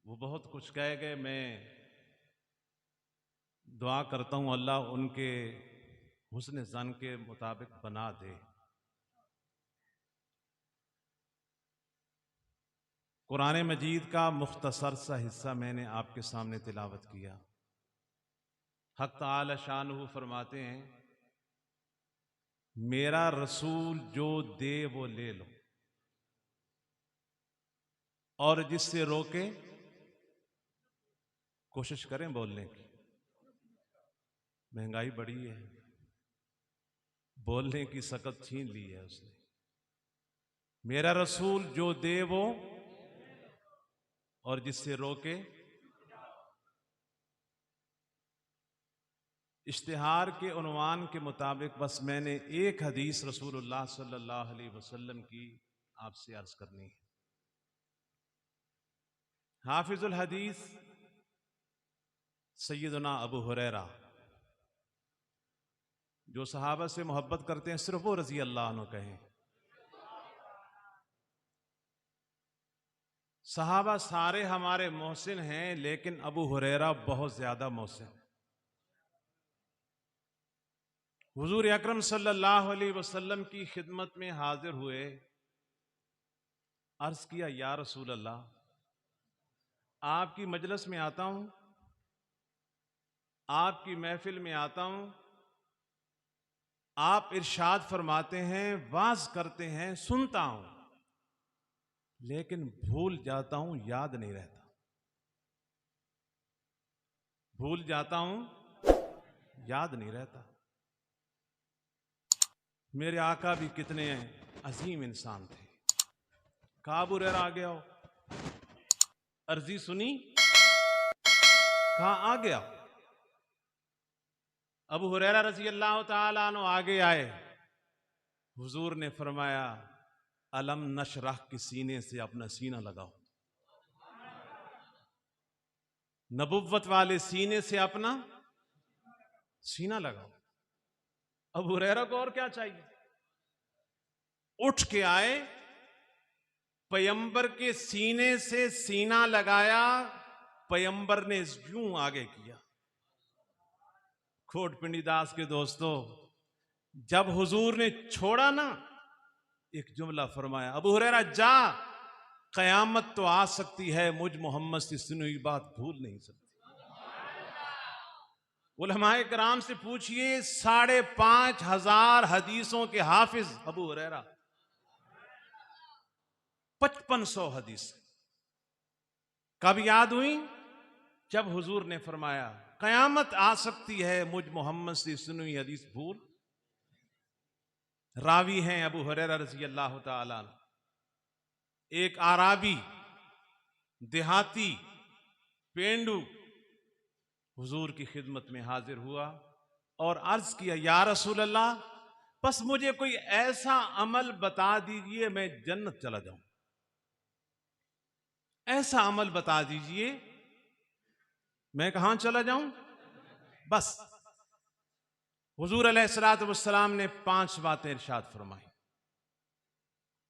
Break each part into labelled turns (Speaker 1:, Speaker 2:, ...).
Speaker 1: वो बहुत कुछ कह गए। मैं दुआ करता हूँ अल्लाह उनके हुस्न ज़न के मुताबिक बना दे। कुरान मजीद का मुख्तसर सा हिस्सा मैंने आपके सामने तिलावत किया। हक़ ताला शानुहु फरमाते हैं, मेरा रसूल जो दे वो ले लो और जिससे रोके कोशिश करें बोलने की। महंगाई बढ़ी है, बोलने की सकत छीन ली है उसने। मेरा रसूल जो दे वो और जिससे रोके। इश्तिहार के उन्वान के मुताबिक बस मैंने एक हदीस रसूलुल्लाह सल्लल्लाहु अलैहि वसल्लम की आपसे अर्ज करनी है। हाफिजुल हदीस सैयदना अबू हुरैरा, जो सहाबा से मोहब्बत करते हैं सिर्फ वो रजी अल्लाह अन्हु कहें। सहाबा सारे हमारे मोहसिन हैं, लेकिन अबू हुरैरा बहुत ज्यादा मोहसिन। हुजूर अकरम सल्लल्लाहु अलैहि वसल्लम की खिदमत में हाजिर हुए। अर्ज किया, या रसूल अल्लाह, आपकी मजलिस में आता हूं, आपकी महफिल में आता हूं, आप इरशाद फरमाते हैं, वाज करते हैं, सुनता हूं, लेकिन भूल जाता हूं, याद नहीं रहता। भूल जाता हूं, याद नहीं रहता। मेरे आका भी कितने अजीम इंसान थे। कहा अबू हुरैरा आ गया हो, अर्जी सुनी, कहा आ गया। अबू हुरैरा रज़ी अल्लाह ताला अन्हु आगे आए। हुजूर ने फरमाया, अलम नशरह के सीने से अपना सीना लगाओ। नबुव्वत वाले सीने से अपना सीना लगाओ। अबू हुरैरा को और क्या चाहिए? उठ के आए, पैगंबर के सीने से सीना लगाया, पैगंबर ने यूं आगे किया। खोट पिंडी दास के दोस्तों, जब हुजूर ने छोड़ा ना, एक जुमला फरमाया, अबू हुरैरा जा, कयामत तो आ सकती है, मुझ मोहम्मद से सुनी हुई बात भूल नहीं सकती। उलमाए कराम से पूछिए, 5,500 हदीसों के हाफिज अबू हुरैरा, 5500 हदीस कब याद हुई? जब हुजूर ने फरमाया, कयामत आ सकती है, मुझ मोहम्मद से सुनी हुई हदीस भूल। रावी हैं अबू हुरैरा रज़ी अल्लाह ताला। एक आराबी, देहाती, पेंडू हुजूर की खिदमत में हाजिर हुआ और अर्ज किया, या रसूल अल्लाह, बस मुझे कोई ऐसा अमल बता दीजिए मैं जन्नत चला जाऊं। ऐसा अमल बता दीजिए मैं कहां चला जाऊं। बस हुजूर अलैहिस्सलातु वस्सलाम ने 5 बातें इरशाद फरमाई।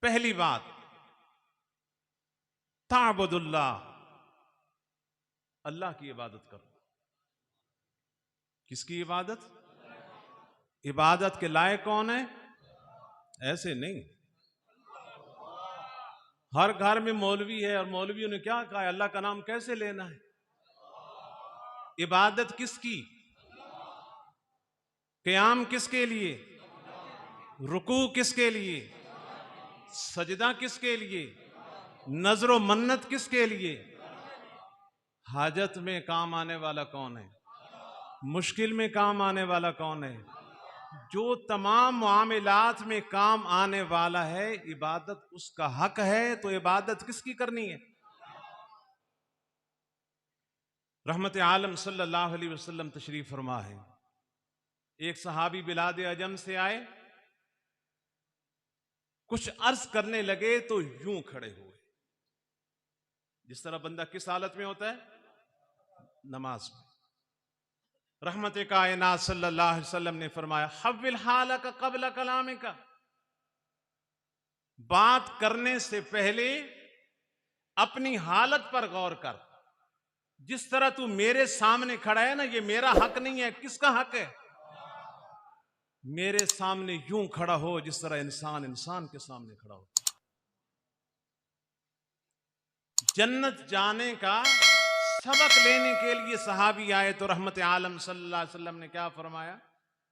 Speaker 1: पहली बात, ताबुदुल्लाह, अल्लाह की इबादत करो। किसकी इबादत? इबादत के लायक कौन है? ऐसे नहीं। हर घर में मौलवी है और मौलवियों ने क्या कहा है, अल्लाह का नाम कैसे लेना है। इबादत किसकी? क़याम किसके लिए? रुकू किसके लिए? सजदा किसके लिए? नजर व मन्नत किसके लिए? हाजत में काम आने वाला कौन है? मुश्किल में काम आने वाला कौन है? जो तमाम मामलात में काम आने वाला है, इबादत उसका हक है, तो इबादत किसकी करनी है? रहमत आलम सल्लल्लाहु अलैहि वसल्लम तशरीफ फरमा है। एक सहाबी बिलाद अजम से आए, कुछ अर्ज करने लगे तो यूं खड़े हुए, जिस तरह बंदा किस हालत में होता है? नमाज में। रहमत कायनात सल्लल्लाहु अलैहि वसल्लम ने फरमाया, हव्विल हालक क़ब्ल कलामिका, बात करने से पहले अपनी हालत पर गौर कर। जिस तरह तू मेरे सामने खड़ा है ना, ये मेरा हक नहीं है। किसका हक है? मेरे सामने यूं खड़ा हो जिस तरह इंसान इंसान के सामने खड़ा हो। जन्नत जाने का सबक लेने के लिए सहाबी आए तो रहमत आलम सल्लल्लाहु अलैहि वसल्लम ने क्या फरमाया?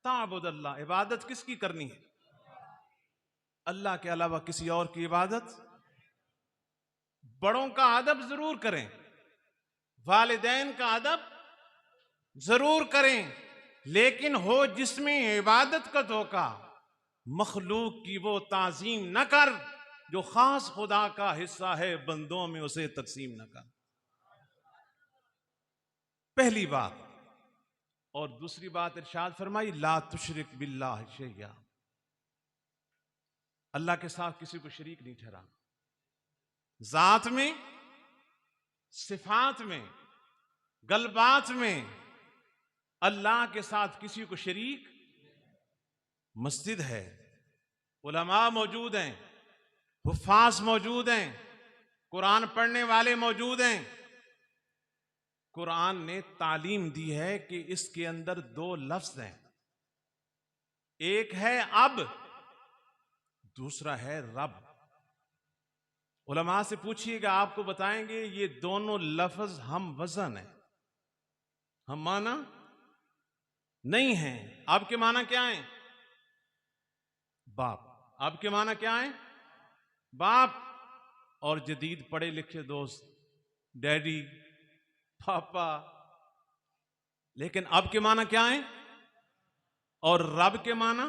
Speaker 1: ताबुदल्लाह, इबादत किसकी करनी है? अल्लाह के अलावा किसी और की इबादत। बड़ों का अदब जरूर करें, वालिदैन का अदब जरूर करें, लेकिन हो जिसमें इबादत का धोखा। मखलूक की वो ताजीम न कर जो खास खुदा का हिस्सा है, बंदों में उसे तकसीम न कर। पहली बात। और दूसरी बात इरशाद फरमाई, ला तुशरिक बिल्लाह शैया, अल्लाह के साथ किसी को शरीक नहीं ठहराना। जात में, सिफात में, गलबात में अल्लाह के साथ किसी को शरीक। मस्जिद है, उलमा मौजूद हैं, हुफ्फाज मौजूद हैं, कुरान पढ़ने वाले मौजूद हैं। कुरान ने तालीम दी है कि इसके अंदर दो लफ्ज हैं, एक है अब, दूसरा है रब। उलमा से पूछिएगा, आपको बताएंगे ये दोनों लफ्ज हम वजन है, हम माना नहीं है। अब के माना क्या है? बाप। अब के माना क्या है? बाप। और जदीद पढ़े लिखे दोस्त डैडी, पापा। लेकिन अब के माना क्या है? और रब के माना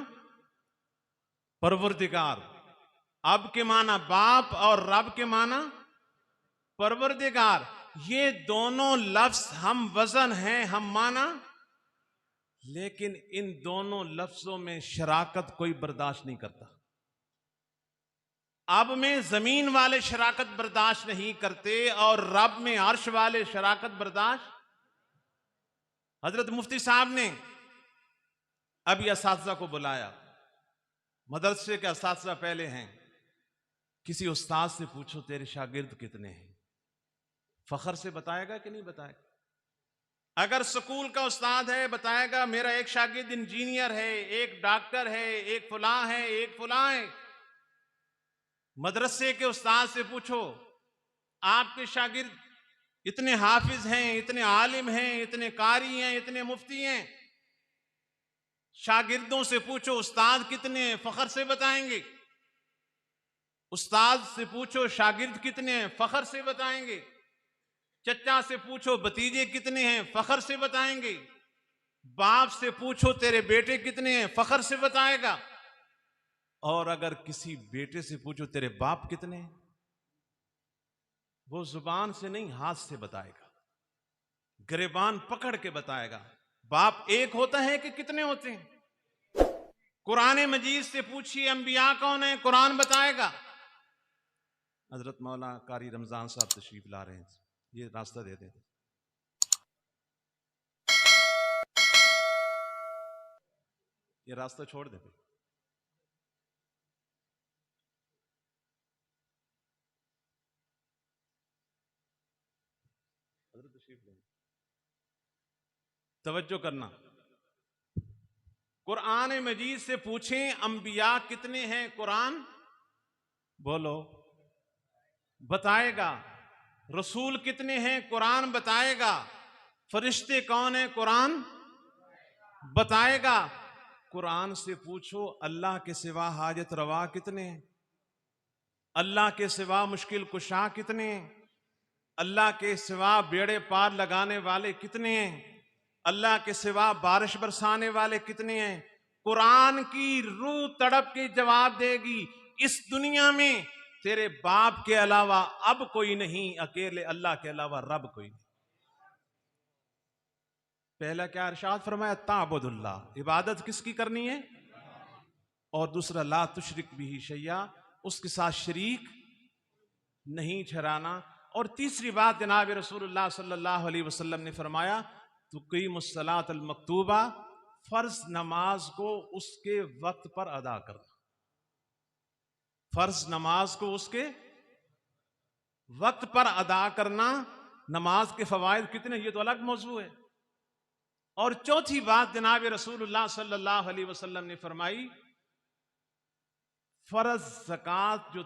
Speaker 1: परवरदिगार। अब के माना बाप और रब के माना परवरदिगार। ये दोनों लफ्ज हम वजन हैं, हम माना, लेकिन इन दोनों लफ्जों में शराकत कोई बर्दाश्त नहीं करता। अब में जमीन वाले शराकत बर्दाश्त नहीं करते और रब में अर्श वाले शराकत बर्दाश्त। हजरत मुफ्ती साहब ने अभी असातिज़ा को बुलाया, मदरसे के असातिज़ा पहले हैं। किसी उस्ताद से पूछो तेरे शागिर्द कितने हैं, फखर से बताएगा कि नहीं बताएगा? अगर स्कूल का उस्ताद है बताएगा मेरा एक शागिर्द इंजीनियर है, एक डॉक्टर है, एक फलां है, एक फलां है। मदरसे के उस्ताद से पूछो आपके शागिर्द इतने हाफिज हैं, इतने आलिम हैं, इतने कारी हैं, इतने मुफ्ती हैं। शागिर्दों से पूछो उस्ताद कितने हैं, फखर से बताएंगे। उस्ताद से पूछो शागिर्द कितने हैं, फखर से बताएंगे। चचा से पूछो भतीजे कितने हैं, फखर से बताएंगे। बाप से पूछो तेरे बेटे कितने हैं, फखर से बताएगा। और अगर किसी बेटे से पूछो तेरे बाप कितने हैं, वो जुबान से नहीं हाथ से बताएगा, गिरेबान पकड़ के बताएगा। बाप एक होता है कि कितने होते हैं? कुरान मजीद से पूछिए अंबिया कौन है, कुरान बताएगा। हजरत मौला कारी रमजान साहब तशरीफ ला रहे हैं, ये रास्ता दे दें। ये रास्ता छोड़ दे। तवज्जो करना। कुरान मजीद से पूछें अंबिया कितने हैं, कुरान बोलो बताएगा। रसूल कितने हैं, कुरान बताएगा। फरिश्ते कौन है, कुरान बताएगा। कुरान से पूछो अल्लाह के सिवा हाजत रवा कितने हैं, अल्लाह के सिवा मुश्किल कुशा कितने हैं, अल्लाह के सिवा बेड़े पार लगाने वाले कितने हैं, अल्लाह के सिवा बारिश बरसाने वाले कितने हैं। कुरान की रूह तड़प के जवाब देगी, इस दुनिया में तेरे बाप के अलावा अब कोई नहीं, अकेले अल्लाह के अलावा रब कोई नहीं। पहला क्या इरशाद फरमाया? ताबुदुल्लाह, इबादत किसकी करनी है? और दूसरा ला तुशरिक बिही शैया, उसके साथ शरीक नहीं ठहराना। और तीसरी बात जनाब रसूलुल्लाह सल्लल्लाहु अलैहि वसल्लम ने फरमाया, तुकीमुस्सलात अल मक्तूबा, फर्ज नमाज को उसके वक्त पर अदा करना। फर्ज नमाज को उसके वक्त पर अदा करना नमाज के फवायद कितने, ये तो अलग मौजू है। और चौथी बात जनाब रसूलुल्लाह सल्लल्लाहु अलैहि वसल्लम ने फरमाई, फर्ज ज़कात जो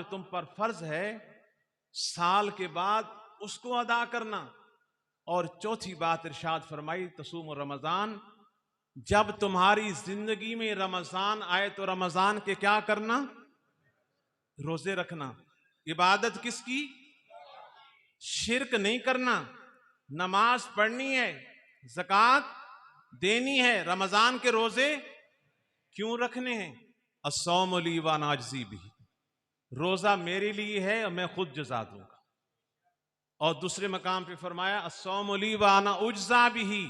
Speaker 1: तुम पर फर्ज है, साल के बाद उसको अदा करना। और चौथी बात इरशाद फरमाई, तसूम रमजान, जब तुम्हारी जिंदगी में रमजान आए तो रमजान के क्या करना, रोजे रखना। इबादत किसकी, शिरक नहीं करना। नमाज पढ़नी है, ज़कात देनी है, रमजान के रोजे क्यों रखने हैं। अस्सौम ली व अना अज्ज़ी बिही, रोजा मेरे लिए है और मैं खुद जज़ा दूंगा। और दूसरे मकाम पे फरमाया, अस्सौम ली व अना उज्ज़ा बिही,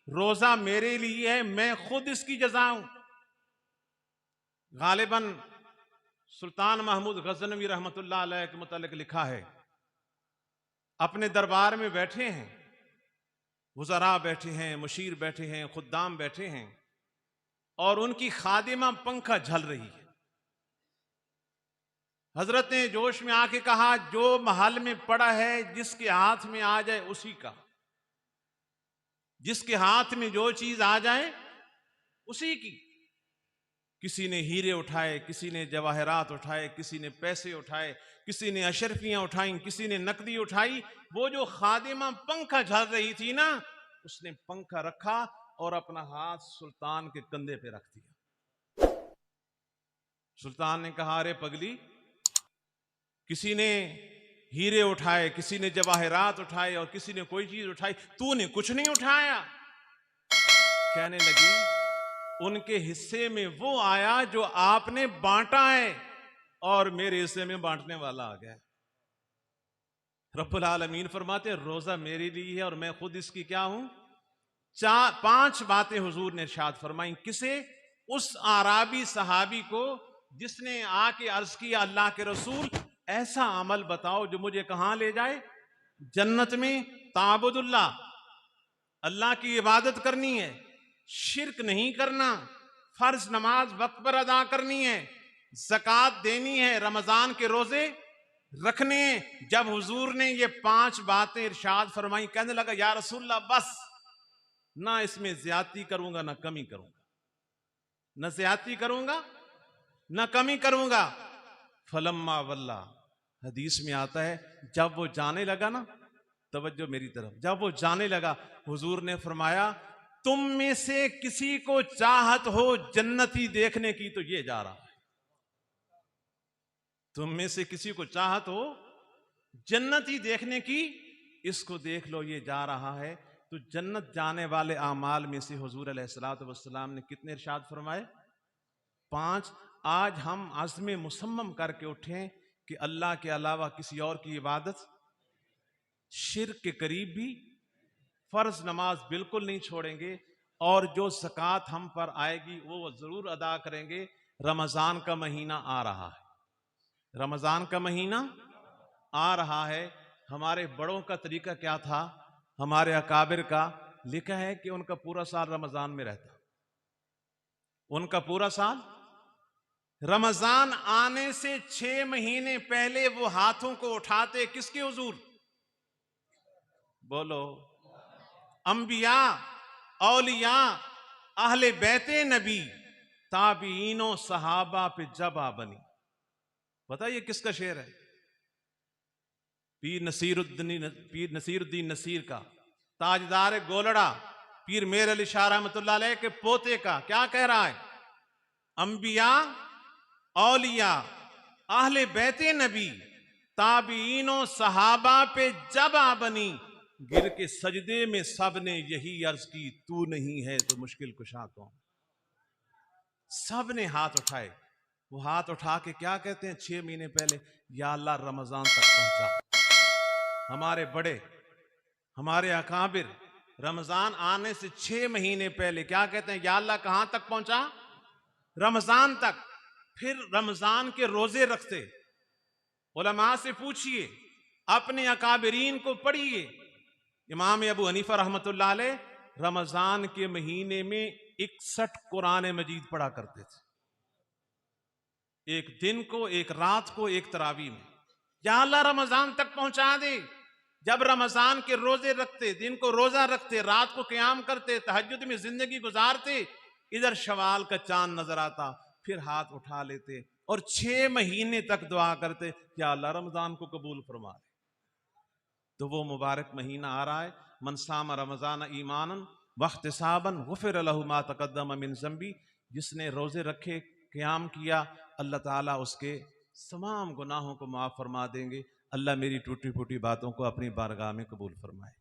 Speaker 1: रोजा मेरे लिए है, मैं खुद इसकी जज़ा हूं। गालिबन सुल्तान महमूद गज़नवी रहमतुल्लाह अलैह के मुतालिक लिखा है, अपने दरबार में बैठे हैं, वज़रा बैठे हैं, मुशीर बैठे हैं, खुद्दाम बैठे हैं, और उनकी खादिमा पंखा झल रही है। हजरत ने जोश में आके कहा, जो महल में पड़ा है जिसके हाथ में आ जाए उसी का, जिसके हाथ में जो चीज आ जाए उसी की। किसी ने हीरे उठाए, किसी ने जवाहरात उठाए, किसी ने पैसे उठाए, किसी ने अशरफियां उठाई, किसी ने नकदी उठाई। वो जो खादिमा पंखा झल रही थी ना, उसने पंखा रखा और अपना हाथ सुल्तान के कंधे पे रख दिया। सुल्तान ने कहा, अरे पगली, किसी ने हीरे उठाए, किसी ने जवाहरात उठाए और किसी ने कोई चीज उठाई, तूने कुछ नहीं उठाया। कहने लगी, उनके हिस्से में वो आया जो आपने बांटा है और मेरे हिस्से में बांटने वाला आ गया। रब्बुल आलमीन फरमाते, रोजा मेरे लिए है और मैं खुद इसकी क्या हूं। 5 बातें हुजूर ने इरशाद फरमाई। किसे, उस आराबी सहाबी को जिसने आके अर्ज किया, अल्लाह के रसूल ऐसा अमल बताओ जो मुझे कहां ले जाए, जन्नत में। ताबुदुल्लाह, अल्लाह की इबादत करनी है, शिरक नहीं करना, फर्ज नमाज वक्त पर अदा करनी है, ज़कात देनी है, रमजान के रोजे रखने हैं। जब हुजूर ने ये 5 बातें इरशाद फरमाई, कहने लगा, या रसूलल्लाह, बस ना इसमें ज्यादती करूंगा ना कमी करूंगा, ना ज्यादती करूंगा ना कमी करूंगा। फलम्मा वल्ला, हदीस में आता है, जब वो जाने लगा ना, तवज्जो मेरी तरफ, जब वो जाने लगा, हुजूर ने फरमाया, तुम में से किसी को चाहत हो जन्नती देखने की तो ये जा रहा है। तुम में से किसी को चाहत हो जन्नती देखने की, इसको देख लो, ये जा रहा है। तो जन्नत जाने वाले आमाल में से हुजूर अलैहिस्सलातु वस्सलाम ने कितने इरशाद फरमाए, 5। आज हम अज़्म मुसम्मम करके उठें कि अल्लाह के अलावा किसी और की इबादत, शिर्क के करीब भी, फर्ज नमाज बिल्कुल नहीं छोड़ेंगे, और जो ज़कात हम पर आएगी वो जरूर अदा करेंगे। रमजान का महीना आ रहा है, रमजान का महीना आ रहा है। हमारे बड़ों का तरीका क्या था, हमारे अकाबिर का, लिखा है कि उनका पूरा साल रमजान में रहता, उनका पूरा साल। रमजान आने से 6 महीने पहले वो हाथों को उठाते किसके हुजूर, बोलो, अंबिया, औलिया, अहले बैते नबी, ताबीनो, सहाबा पे जबा बनी। बताइए किसका शेर है, पीर नसीरुद्दीन नसीर का, ताजदार गोलड़ा, पीर मेर अली शाह रहमतुल्लाह अलैह के पोते का। क्या कह रहा है, अंबिया, औलिया, अहले बैते नबी, ताबीनो, सहाबा पे जबा बनी। गिर के सजदे में सब ने यही अर्ज की, तू नहीं है तो मुश्किल कुशा कौन। सब ने हाथ उठाए। वो हाथ उठा के क्या कहते हैं 6 महीने पहले, या अल्लाह रमजान तक पहुंचा। हमारे बड़े, हमारे अकाबिर रमजान आने से 6 महीने पहले क्या कहते हैं, या अल्लाह कहां तक पहुंचा, रमजान तक। फिर रमजान के रोजे रखते। उलमा से पूछिए, अपने अकाबिरीन को पढ़िए। इमाम अबू हनीफा रहमतुल्लाह अलैह रमजान के महीने में 61 कुरान मजीद पढ़ा करते थे, एक दिन को, एक रात को, एक तरावी में। या अल्लाह रमजान तक पहुंचा दे। जब रमजान के रोजे रखते, दिन को रोजा रखते, रात को क़याम करते, तहज्जुद में जिंदगी गुजारते, इधर शवाल का चांद नजर आता, फिर हाथ उठा लेते और 6 महीने तक दुआ करते कि अल्लाह रमजान को कबूल फरमा दे। तो वो मुबारक महीना आ रहा है। मन साम रमजान ईमानन वहतिसाबन गुफिर लहु मा तक़द्दम मिन ज़ंबी। जिसने रोजे रखे, क़याम किया, अल्लाह ताला उसके तमाम गुनाहों को माफ़ फरमा देंगे। अल्लाह मेरी टूटी फूटी बातों को अपनी बारगाह में कबूल फरमाए।